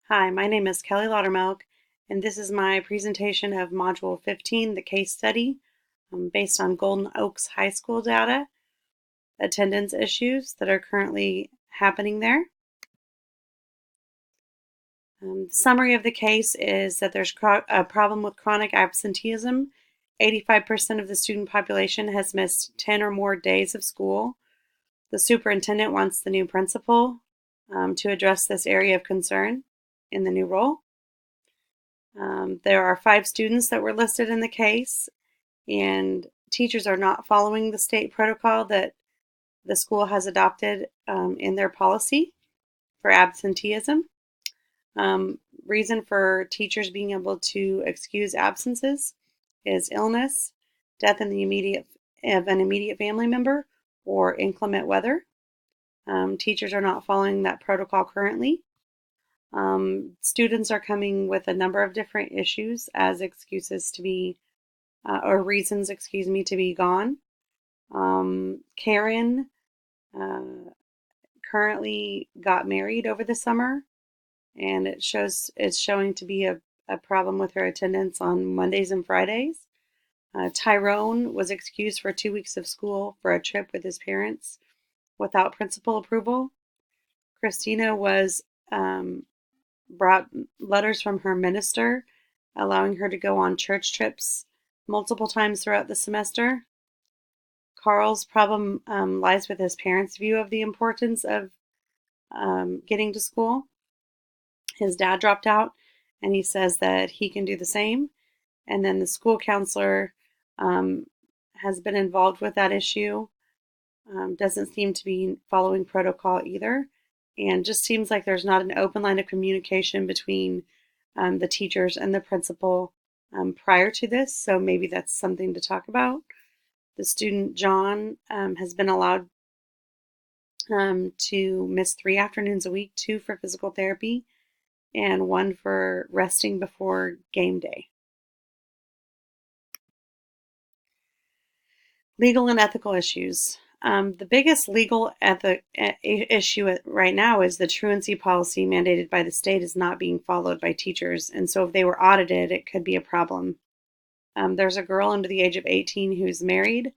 Hi, my name is Kelly Laudermilk, and this is my presentation of Module 15, the case study, based on Golden Oaks High School data, attendance issues that are currently happening there. Summary of the case is that there's a problem with chronic absenteeism. 85% of the student population has missed 10 or more days of school. The superintendent wants the new principal to address this area of concern in the new role. There are 5 students that were listed in the case, and teachers are not following the state protocol that the school has adopted in their policy for absenteeism. Reason for teachers being able to excuse absences is illness, death in the of an immediate family member, or inclement weather. Teachers are not following that protocol currently. Students are coming with a number of different issues as excuses to be, or reasons, excuse me, to be gone. Karen currently got married over the summer, and it's showing to be a problem with her attendance on Mondays and Fridays. Tyrone was excused for 2 weeks of school for a trip with his parents without principal approval. Christina was brought letters from her minister allowing her to go on church trips multiple times throughout the semester. Carl's problem lies with his parents' view of the importance of getting to school. His dad dropped out, and he says that he can do the same. And then the school counselor has been involved with that issue, doesn't seem to be following protocol either, and just seems like there's not an open line of communication between the teachers and the principal prior to this, so maybe that's something to talk about. The student, John, has been allowed to miss 3 afternoons a week, 2 for physical therapy and 1 for resting before game day. Legal and ethical issues. The biggest legal issue right now is the truancy policy mandated by the state is not being followed by teachers. And so if they were audited, it could be a problem. There's a girl under the age of 18 who's married.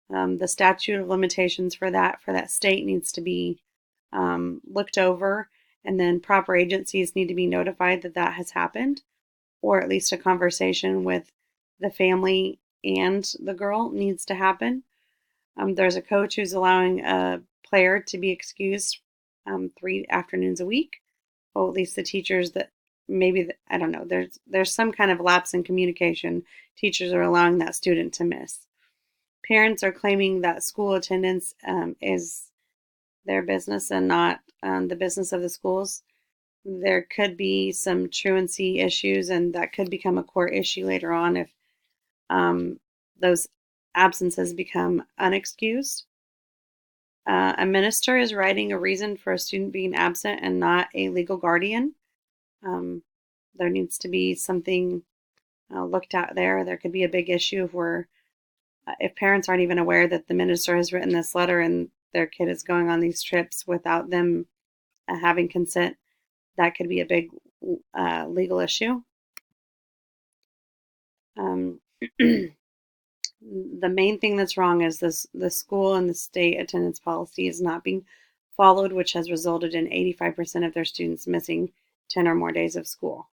The statute of limitations for that state needs to be looked over, and then proper agencies need to be notified that that has happened, or at least a conversation with the family and the girl needs to happen. There's a coach who's allowing a player to be excused 3 afternoons a week. Well, at least the teachers that maybe, I don't know, there's some kind of lapse in communication. Teachers are allowing that student to miss. Parents are claiming that school attendance is their business and not the business of the schools. There could be some truancy issues, and that could become a court issue later on if those absences become unexcused. A minister is writing a reason for a student being absent and not a legal guardian. There needs to be something looked at there. There could be a big issue if parents aren't even aware that the minister has written this letter and their kid is going on these trips without them having consent. That could be a big legal issue. The main thing that's wrong is the school and the state attendance policy is not being followed, which has resulted in 85% of their students missing 10 or more days of school.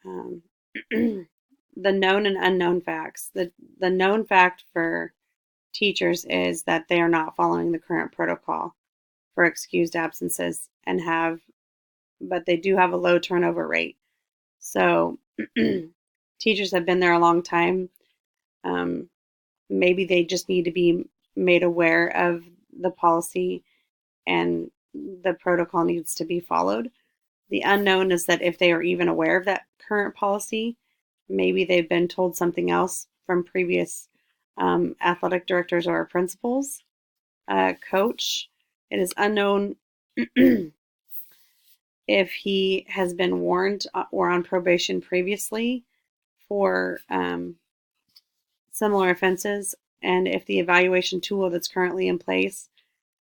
The known and unknown facts. The known fact for teachers is that they are not following the current protocol for excused absences but they do have a low turnover rate. So teachers have been there a long time. Maybe they just need to be made aware of the policy and the protocol needs to be followed. The unknown is that if they are even aware of that current policy, maybe they've been told something else from previous athletic directors or principals. Coach, it is unknown if he has been warned or on probation previously for similar offenses, and if the evaluation tool that's currently in place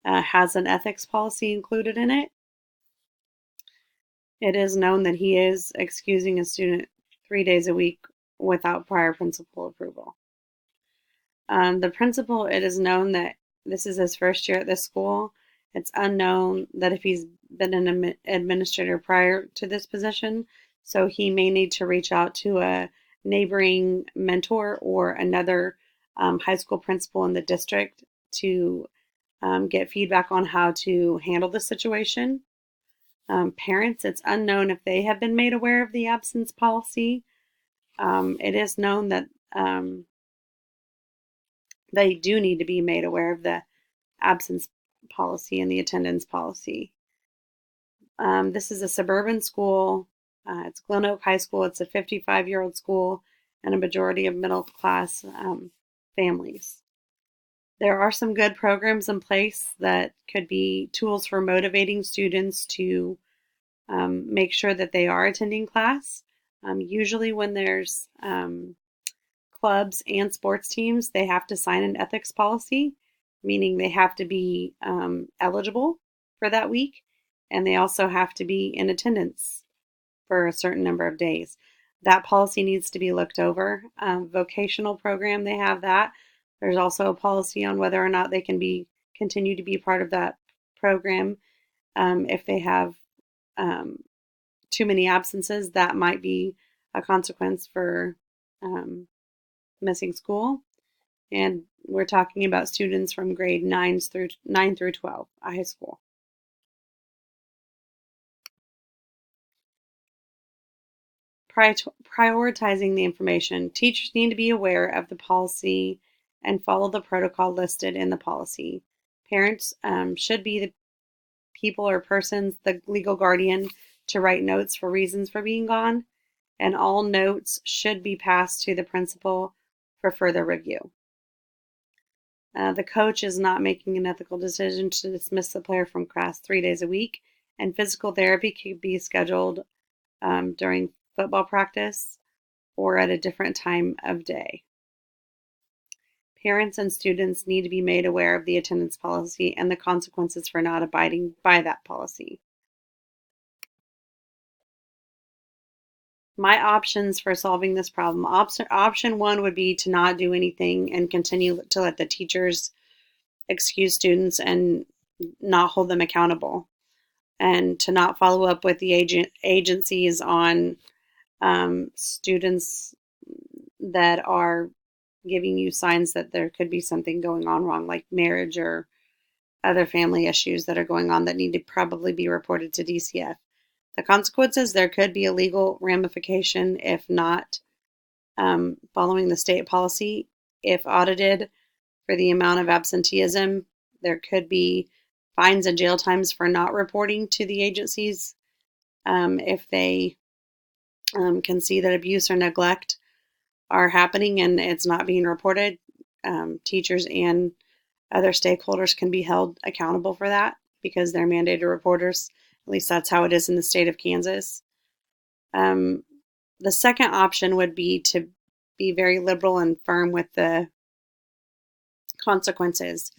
has an ethics policy included in it. It is known that he is excusing a student 3 days a week without prior principal approval. The principal, it is known that this is his first year at this school. It's unknown that if he's been an administrator prior to this position, so he may need to reach out to a neighboring mentor or another high school principal in the district to get feedback on how to handle the situation. Parents, it's unknown if they have been made aware of the absence policy. It is known that they do need to be made aware of the absence policy and the attendance policy. This is a suburban school. It's Glen Oak High School. It's a 55-year-old school and a majority of middle class families. There are some good programs in place that could be tools for motivating students to make sure that they are attending class. Usually when there's clubs and sports teams, they have to sign an ethics policy, meaning they have to be eligible for that week, and they also have to be in attendance for a certain number of days. That policy needs to be looked over. Vocational program, they have that. There's also a policy on whether or not they can continue to be part of that program. If they have too many absences, that might be a consequence for missing school. And we're talking about students from grade 9 through 12, high school. Prioritizing the information. Teachers need to be aware of the policy and follow the protocol listed in the policy. Parents should be the people or persons, the legal guardian, to write notes for reasons for being gone, and all notes should be passed to the principal for further review. The coach is not making an ethical decision to dismiss the player from class 3 days a week, and physical therapy could be scheduled during football practice or at a different time of day. Parents and students need to be made aware of the attendance policy and the consequences for not abiding by that policy. My options for solving this problem. Option one would be to not do anything and continue to let the teachers excuse students and not hold them accountable, and to not follow up with the agencies on students that are giving you signs that there could be something going on wrong, like marriage or other family issues that are going on that need to probably be reported to DCF. The consequences, there could be a legal ramification if not following the state policy. If audited for the amount of absenteeism, there could be fines and jail times for not reporting to the agencies if they can see that abuse or neglect are happening and it's not being reported. Teachers and other stakeholders can be held accountable for that because they're mandated reporters. At least that's how it is in the state of Kansas. The second option would be to be very liberal and firm with the consequences.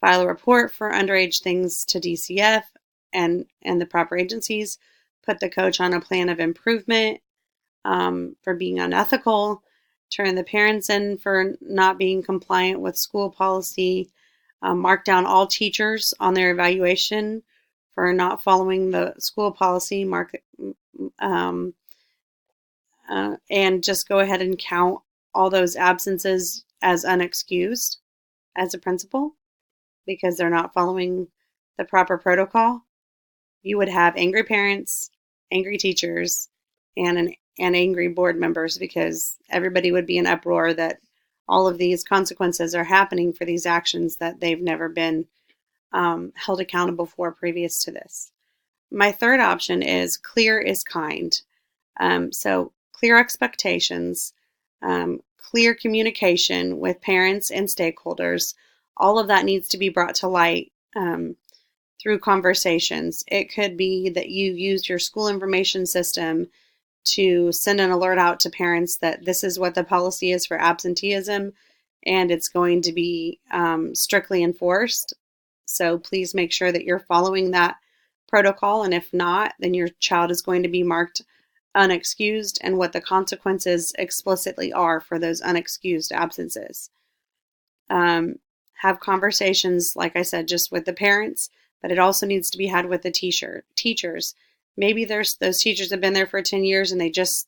File a report for underage things to DCF and the proper agencies. Put the coach on a plan of improvement for being unethical. Turn the parents in for not being compliant with school policy. Mark down all teachers on their evaluation for not following the school policy. And just go ahead and count all those absences as unexcused as a principal because they're not following the proper protocol. You would have angry parents, angry teachers, and angry board members because everybody would be in uproar that all of these consequences are happening for these actions that they've never been held accountable for previous to this. My third option is clear is kind. So clear expectations, clear communication with parents and stakeholders. All of that needs to be brought to light through conversations. It could be that you use your school information system to send an alert out to parents that this is what the policy is for absenteeism and it's going to be strictly enforced. So please make sure that you're following that protocol, and if not, then your child is going to be marked unexcused and what the consequences explicitly are for those unexcused absences. Have conversations, like I said, just with the parents, but it also needs to be had with the teachers. Maybe there's those teachers have been there for 10 years and they just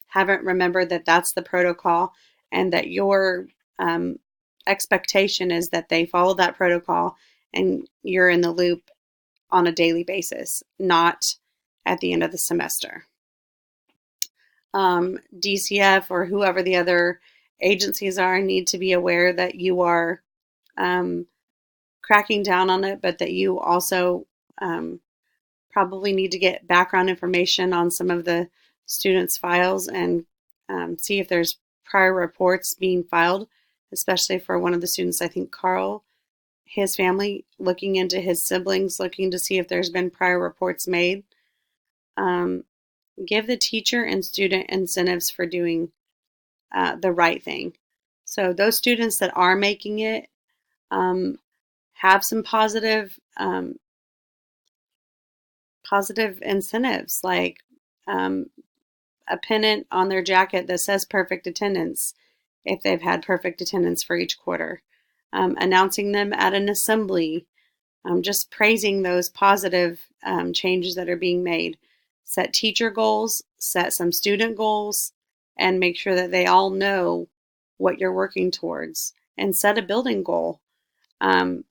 haven't remembered that that's the protocol, and that your expectation is that they follow that protocol and you're in the loop on a daily basis, not at the end of the semester. DCF or whoever the other agencies are need to be aware that you are cracking down on it, but that you also probably need to get background information on some of the students' files and see if there's prior reports being filed, especially for one of the students, I think Carl, his family, looking into his siblings, looking to see if there's been prior reports made. Give the teacher and student incentives for doing the right thing. So those students that are making it have some positive incentives, like a pennant on their jacket that says perfect attendance if they've had perfect attendance for each quarter, announcing them at an assembly, just praising those positive changes that are being made. Set teacher goals, set some student goals, and make sure that they all know what you're working towards, and set a building goal. And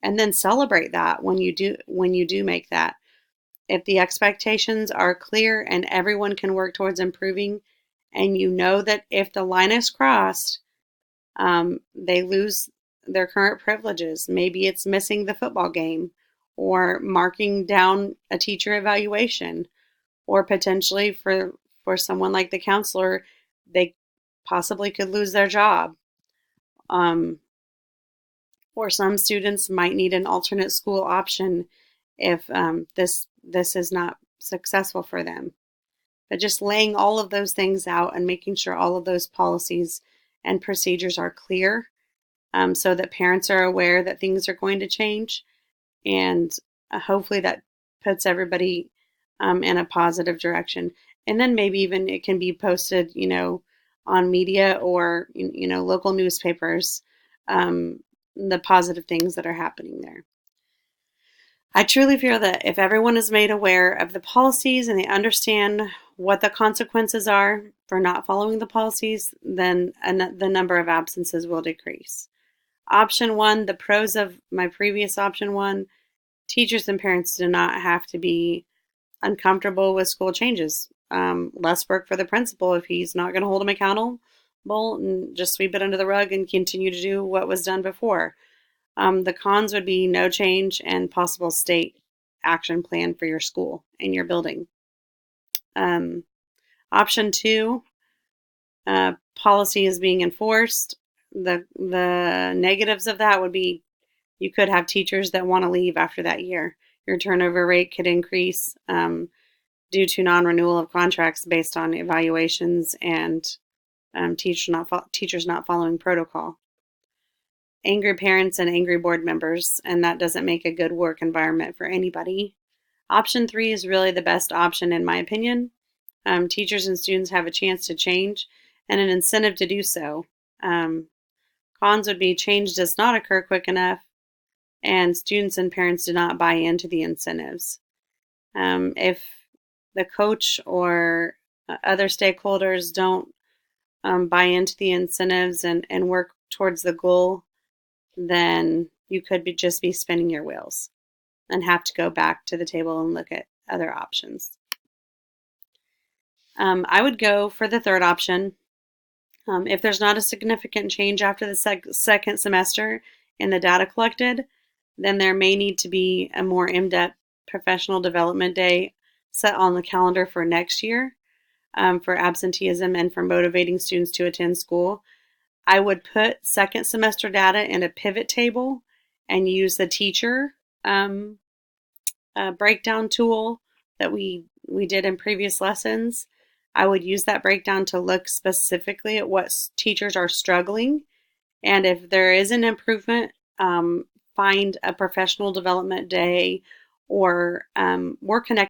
then celebrate that when you do make that. If the expectations are clear and everyone can work towards improving, and you know that if the line is crossed, they lose their current privileges. Maybe it's missing the football game, or marking down a teacher evaluation, or potentially for someone like the counselor, they possibly could lose their job. Or some students might need an alternate school option if this is not successful for them. But just laying all of those things out and making sure all of those policies and procedures are clear, so that parents are aware that things are going to change, and hopefully that puts everybody in a positive direction. And then maybe even it can be posted, on media or local newspapers, the positive things that are happening there. I truly feel that if everyone is made aware of the policies and they understand what the consequences are for not following the policies, then the number of absences will decrease. Option one, the pros of my previous option one: teachers and parents do not have to be uncomfortable with school changes. Less work for the principal if he's not going to hold them accountable and just sweep it under the rug and continue to do what was done before. The cons would be no change and possible state action plan for your school and your building. Option two, policy is being enforced. The negatives of that would be you could have teachers that want to leave after that year. Your turnover rate could increase due to non-renewal of contracts based on evaluations and teachers not following protocol. Angry parents and angry board members, and that doesn't make a good work environment for anybody. Option three is really the best option in my opinion. Teachers and students have a chance to change and an incentive to do so. Cons would be change does not occur quick enough, and students and parents do not buy into the incentives. If the coach or other stakeholders don't buy into the incentives and work towards the goal, then you could just be spinning your wheels and have to go back to the table and look at other options. I would go for the third option. If there's not a significant change after the second semester in the data collected, then there may need to be a more in-depth professional development day set on the calendar for next year, for absenteeism and for motivating students to attend school. I would put second semester data in a pivot table and use the teacher breakdown tool that we did in previous lessons. I would use that breakdown to look specifically at what teachers are struggling, and if there is an improvement, find a professional development day or we're connected